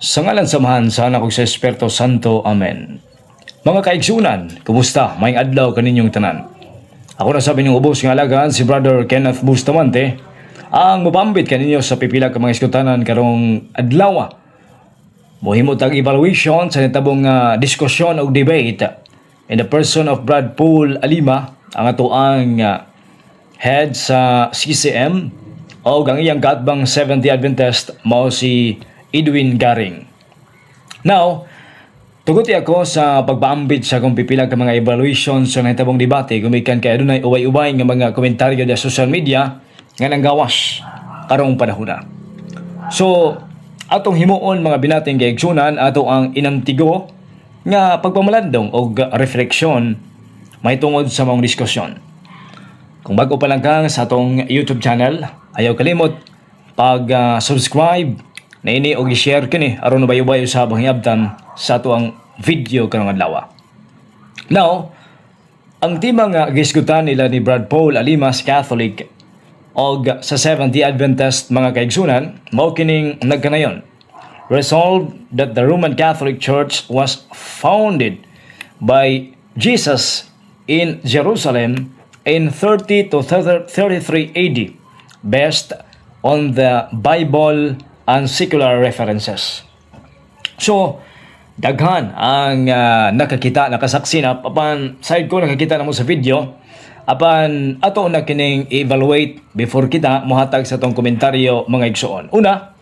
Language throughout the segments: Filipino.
Sa ngalan samahan sana kog sa Espiritu Santo. Amen. Mga kaigsunan, kumusta? Maayong adlaw kaninyong tanan. Ako na sabi ng ubos ng alagaan si Brother Kenneth Bustamante ang mapambit kaninyo sa pipila ka mga iskutanan karong adlaw. Mohimo tag evaluation sa nitabong diskusyon o debate in the person of Brad Paul Alima, ang atoang head sa CCM o ang iyang kaatbang 70 Adventist mao si Edwin Garing. Now, tuguti ako sa pagpaambit sa kung pipila ka mga evaluation sa nahitabong debate gumikan kay adunay uway-uway nga mga komentaryo sa social media nga nanggawas karong panahon na. So, atong himuon mga binating kaigsunan ato ang inantigo nga pagpamalandong o refleksyon may tungod sa mga diskusyon. Kung bago pa lang ka sa atong YouTube channel, ayaw kalimot pag-subscribe na ini o i-share kini aron ubayo-bayo sa panghiyabtan sa ato ang video karong adlaw. Now, ang tema nga gisgutan nila ni Brad Paul Alimas Catholic o sa 70 Adventist mga kaigsunan mao kining nagkanayon. Resolved that the Roman Catholic Church was founded by Jesus in Jerusalem in 30 to 33 AD based on the Bible and secular references. So, daghan ang nakasaksi na apan side ko nakakita na mo sa video apan ato na kining evaluate before kita mohatag sa tong komentaryo mga igsuon. Una,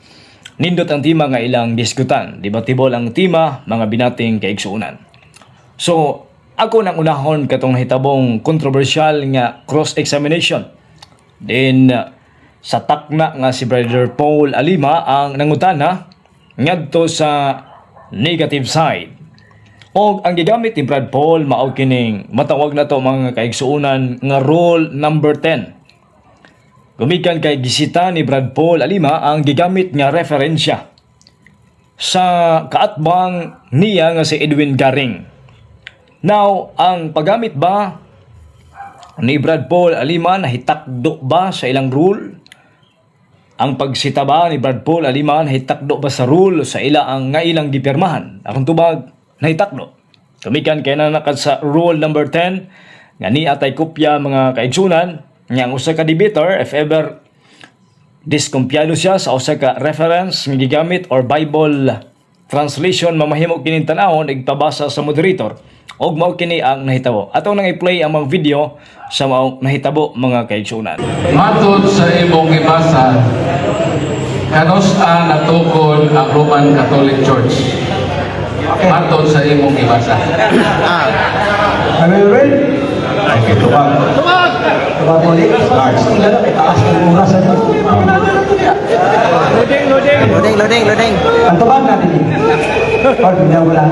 nindot ang tema nga ilang diskutan, debatable ang tema mga binating kaigsuunan. So, ako nang unahon katong nahitabong kontrobersyal nga cross-examination. Then, sa takna nga si Brother Paul Alima ang nangutana ngadto sa negative side. O ang gigamit ni Brad Paul mao kining matawag na to mga kaigsuunan nga rule number 10. Gumikan kay gisita ni Brad Paul Alima ang gigamit nga referensya sa kaatbang niya nga si Edwin Garing. Now, ang paggamit ba ni Brad Paul Alima nahitakdo ba sa ilang rule? Ang pagsita ba ni Brad Paul Alima nahitakdo ba sa rule sa ila ang nga ilang gipirmahan? Akong tubag, nahitakdo. Tumikan kay nanakad sa rule number 10 nga ni atay kopya mga kaigsunan nga ang usa ka debater if ever diskumpyado siya sa usa ka reference nga gigamit or Bible translation mamahimo kining tan-awon igpabasa sa moderator og mao kini ang nahitabo. Atong nang i-play ang mga video sa mao nahitabo mga kaigsunan. Matod sa imong gibasa, kanusta natukod ang Roman Catholic Church? Matod sa imong gibasa. Are you ready? Okay, tubag. Tubag ulit. Large. Taas ng oras. Loading. Ang tubag natin eh. Pag hindi wala.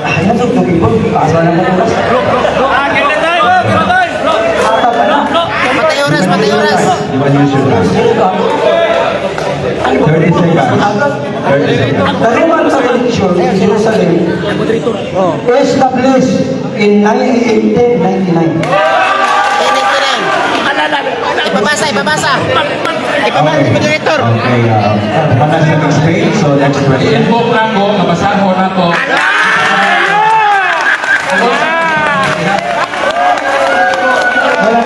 Ayan, so tubig po. Taas na ng oras. Patay oras. You want to use your time. 30 seconds. 30 seconds. The Roman Catholic Church in Jerusalem established in 1899. Ipabasa. Moderator. Okay, panas na explain. So next question. I-invoke na ko, nabasahon na ko.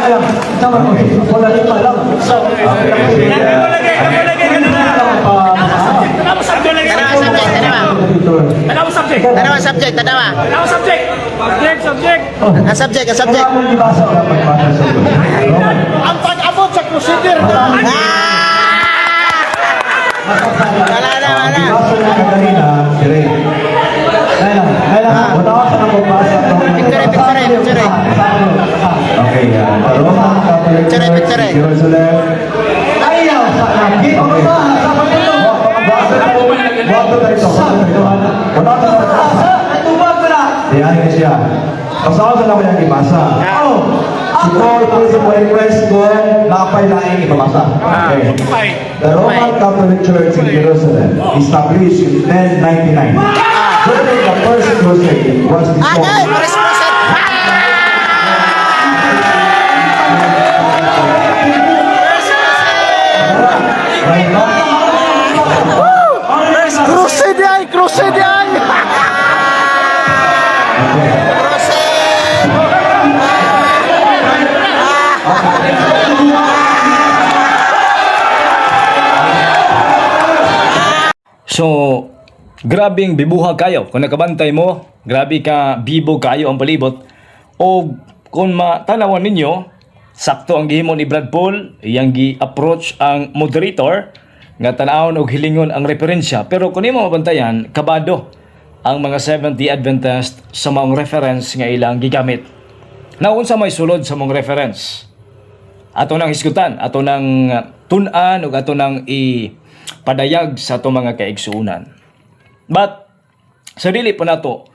Alam. Tama mo. Wala rin pa lang. Tanawa subject. Ang subject. Ang pag-abot sa procedure. Wala. Picture. Okay, Roman Catholic Church, Jerusalem. Ayaw sa lagi. Diyan siya. Pasawa sa naman yung ibasa. Si Paul, please request ko napay laing ibabasa. Okay. The Roman Catholic Church in Jerusalem established in 1099. During the first crusade was before. Crusade yan! So, grabing bibuhag kayo. Kung nakabantay mo, grabe ka bibo kayo ang palibot. O kung matanawan ninyo, sakto ang gihimo ni Brad Paul, iyang gi-approach ang moderator, nga tanawon og hilingon ang referensya. Pero kung imo mabantayan, kabado ang mga 70 Adventist sa maong reference nga ilang gigamit. Naunsa may sulod sa mong reference? Ato nang hisgutan, ato nang tun-an ug ato nang ipadayag sa ato mga kaigsuunan. But sa dili pa nato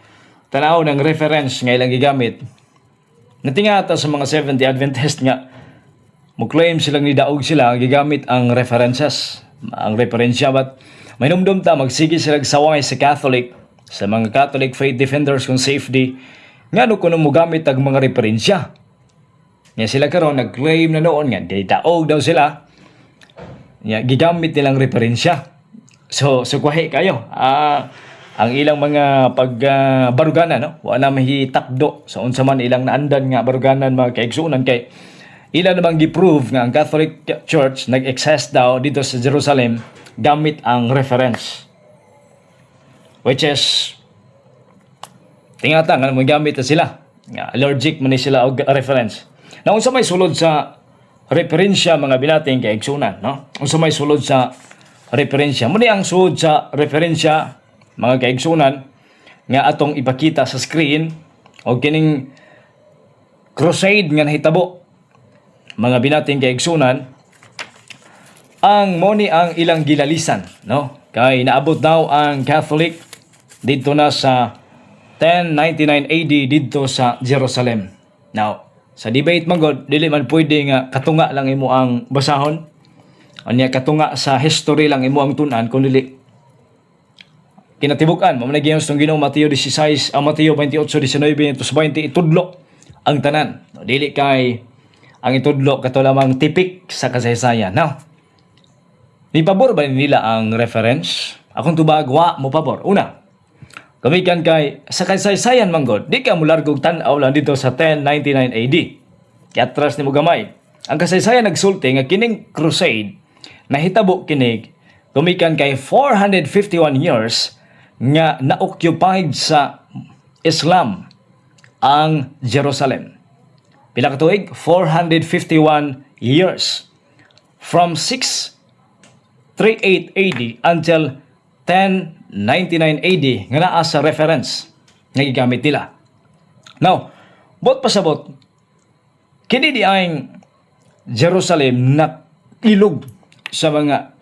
tanaw ng reference nga ilang gigamit, natingata sa mga 70 Adventist nga mo claim silang nidaog sila gigamit ang references, ang referensya, but may numdum ta magsige sila saway sa Catholic, sa mga Catholic faith defenders kung safety nga no kuno mo gamit ang mga referensya. Nga sila karon nag-claim na noon nga di daog daw sila. Nga gigamit nilang referensya. So kwahe kayo. Ang ilang mga pagbaruganan, no? Wala mahitakdo sa unsa man ilang naandan nga baruganan mga kaigsuonan kay ilan namang gi-prove nga ang Catholic Church nag-access daw dito sa Jerusalem gamit ang reference. Which is tingata nga mo gamit na sila. Nga allergic man ni sila og reference. Na unsa may sulod sa referensya mga binating kaigsuonan, no? Unsa may sulod sa referensya? Muni ang sulod sa referensya mga kaigsuonan nga atong ipakita sa screen o kining crusade nga nahitabo mga binating kaigsuonan ang moni ang ilang gilalisan, no? Kay naabot daw ang Catholic dito na sa 1099 AD dito sa Jerusalem. Now, sa debate man god, dili man pwede nga katunga lang imo ang basahon. Anya katunga sa history lang imo ang tun-an kun dili kinatibukan mo man gyud sa Ginoo Mateo 16, Mateo 28:19 to 20 itudlo ang tanan. Dili kay ang itudlo kato lamang tipik sa kasaysayan, no? Ni pabor ba nila ang reference? Akong tubag wa mo pabor. Una, kamikan kay sa kasaysayan man god, di ka mulargog tan-aw lang dito sa 1099 AD. Kaya atras ni mo gamay. Ang kasaysayan nagsulti nga kining crusade nahitabo kinig kumikan kay 451 years nga na-occupied sa Islam ang Jerusalem. Pila ka tuig? 451 years. From 638 AD until 1099 AD nga naa sa reference nga gigamit nila. Now, bot pasabot kini di ang Jerusalem na ilog sa mga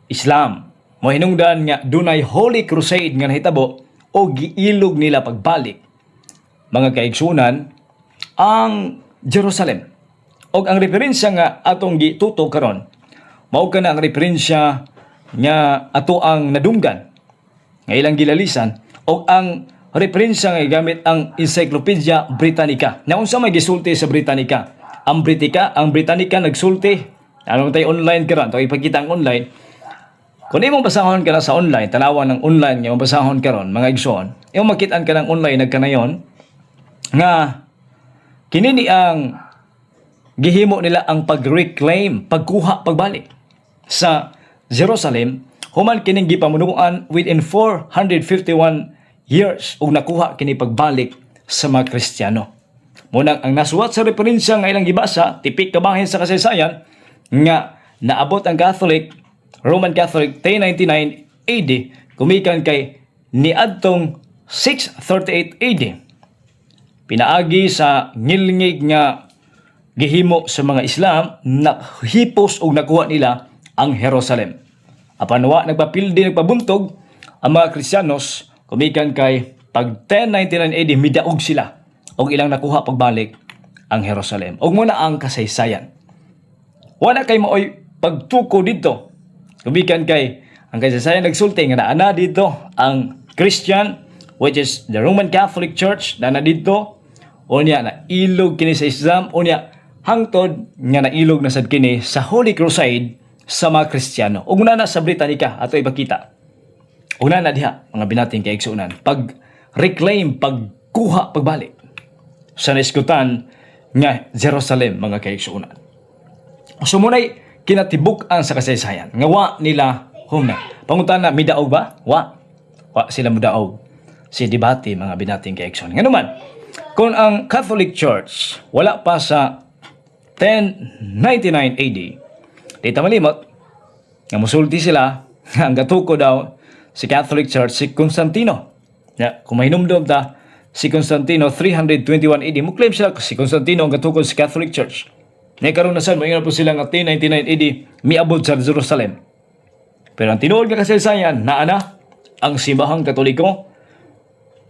Islam. Mo hinungdan nga dunay Holy Crusade nga nahitabo o giilog nila pagbalik mga kaigsunan ang Jerusalem. Og ang referensya nga atong gituto karon mao kana ang referensya nga ato ang nadunggan nga ilang gilalisan o ang referensya nga gamit ang Encyclopedia Britannica. Na unsa may gisulti sa Britannica? Ang Britannica nagsulti. Ano tayo online karon? To ipakita ang online. Kung imong basahon ka na sa online, tanawan ng online nga basahon karon mga igsoon. Imong makitaan ka ng online nagkanayon nga kini ang gihimo nila ang pag-reclaim, pagkuha, pagbalik sa Jerusalem, human kining gipamunuan within 451 years ug nakuha kini pagbalik sa mga Kristiyano. Munang ang nasuwat sa referensya nga ilang gibasa, tipik kabahin sa kasaysayan nga naabot ang Roman Catholic 1099 AD kumikan kay niadtong 638 AD. Pinaagi sa ngilngig nga gihimo sa mga Islam na hipos og nakuha nila ang Jerusalem. Apan wa nagpapildi nagpabuntog ang mga Kristiyanos kumikan kay pag 1099 AD midaog sila og ilang nakuha pagbalik ang Jerusalem. Og muna ang kasaysayan. Wala kay maoy pagtuko dito. Kumikan kay ang kasaysayan nagsulti nga naa dito ang Christian, which is the Roman Catholic Church na dito unya na ilog kini sa Islam, unya hangtod nga nailog na sad kini sa Holy Crusade sa mga Kristiyano. Ug muna na sa Britannica ato ipakita. Una na diha, mga binating kaigsunan, pag-reclaim, pagkuha, pagbalik sa naiskutan nga Jerusalem, mga kaigsunan. So muna'y kinatibuk-an sa kasaysayan, nga wa nila humna. Pangutan na, midaog ba? Wa sila mudaog. Si debate, mga binating kaigsunan. Nga naman, kung ang Catholic Church wala pa sa 1099 AD, di malimot, nga musulti sila, ang gatuko daw, si Catholic Church, si Constantino. Ya, kung mahinumdum ta, si Constantino, 321 AD, muklaim sila si Constantino ang gatuko sa Catholic Church. Karon na saan, maingin po sila nga 1099 AD, miabot sa Jerusalem. Pero ang tinuod nga kasaysayan, naana, ang simbahang Katoliko,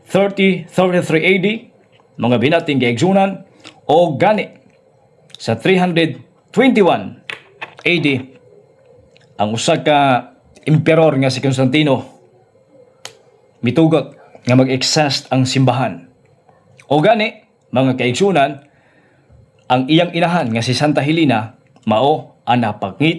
33 AD, mga binating kaigsunan, o gani, sa 321 AD, ang usa ka emperor nga si Constantino mitugot nga mag-exhaust ang simbahan. O gani, mga kaigsunan, ang iyang inahan nga si Santa Helena mao ang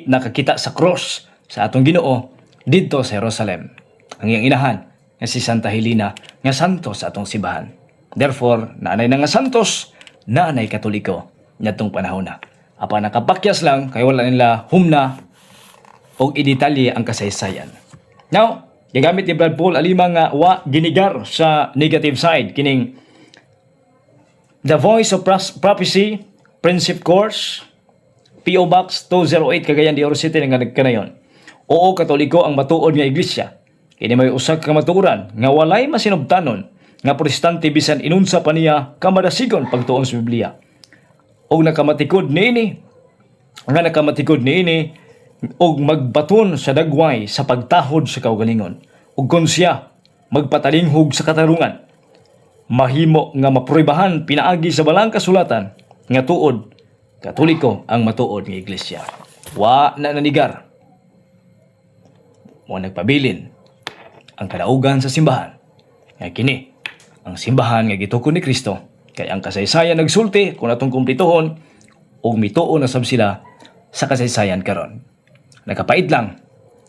nakakita sa cross sa atong Ginoo didto sa Jerusalem. Ang iyang inahan nga si Santa Helena nga santo sa atong simbahan. Therefore, naanay na nga santos, naanay Katoliko nitong panahon na. Apa nakapakyas lang kay wala nila humna o idetalye ang kasaysayan. Now, gagamit ni Brad Paul alima nga wa ginigar sa negative side kining The Voice of Prophecy Friendship Course PO Box 208 Cagayan de Oro City nga nagkanayon. Oo, Katoliko ang matuod nga iglesia. Kini may usa ka matuoran nga walay masinubtanon nga protestante bisan inunsa pa niya kamadasigon pagtuon sa Biblia. Og nakamatikod niini og magbaton sa dagway sa pagtahod sa kaugalingon. Ug kon siya magpatalinghog sa katarungan, mahimo nga mapruibahan pinaagi sa balang kasulatan nga tuod Katoliko ang matuod nga iglesia. Wa na nanigar. Mo nagpabilin ang kadaugan sa simbahan. Nga kini ang simbahan nga gitukod ni Kristo, kay ang kasaysayan nagsulti kung atong kumplituhon ug mituo na sab sila sa kasaysayan karon. Nakapait lang,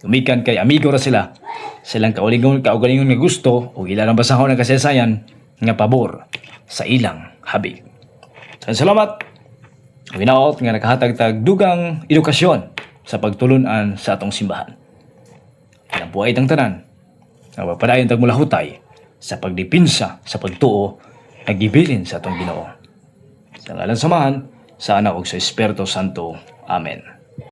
umikan kay amigo ra sila, silang kaugalingon nga gusto o ilang basahon ng kasaysayan nga pabor sa ilang habig. Salamat, winaot nga nakahatag tag dugang edukasyon sa pagtulunan sa atong simbahan. Ilang buhay tang tanan, napapadayon tag mula hutay sa pagdipinsa sa pagtuo nagibilin sa atong Ginoo. Sa ngalan samahan, sa Anak ug sa Espiritu Santo. Amen.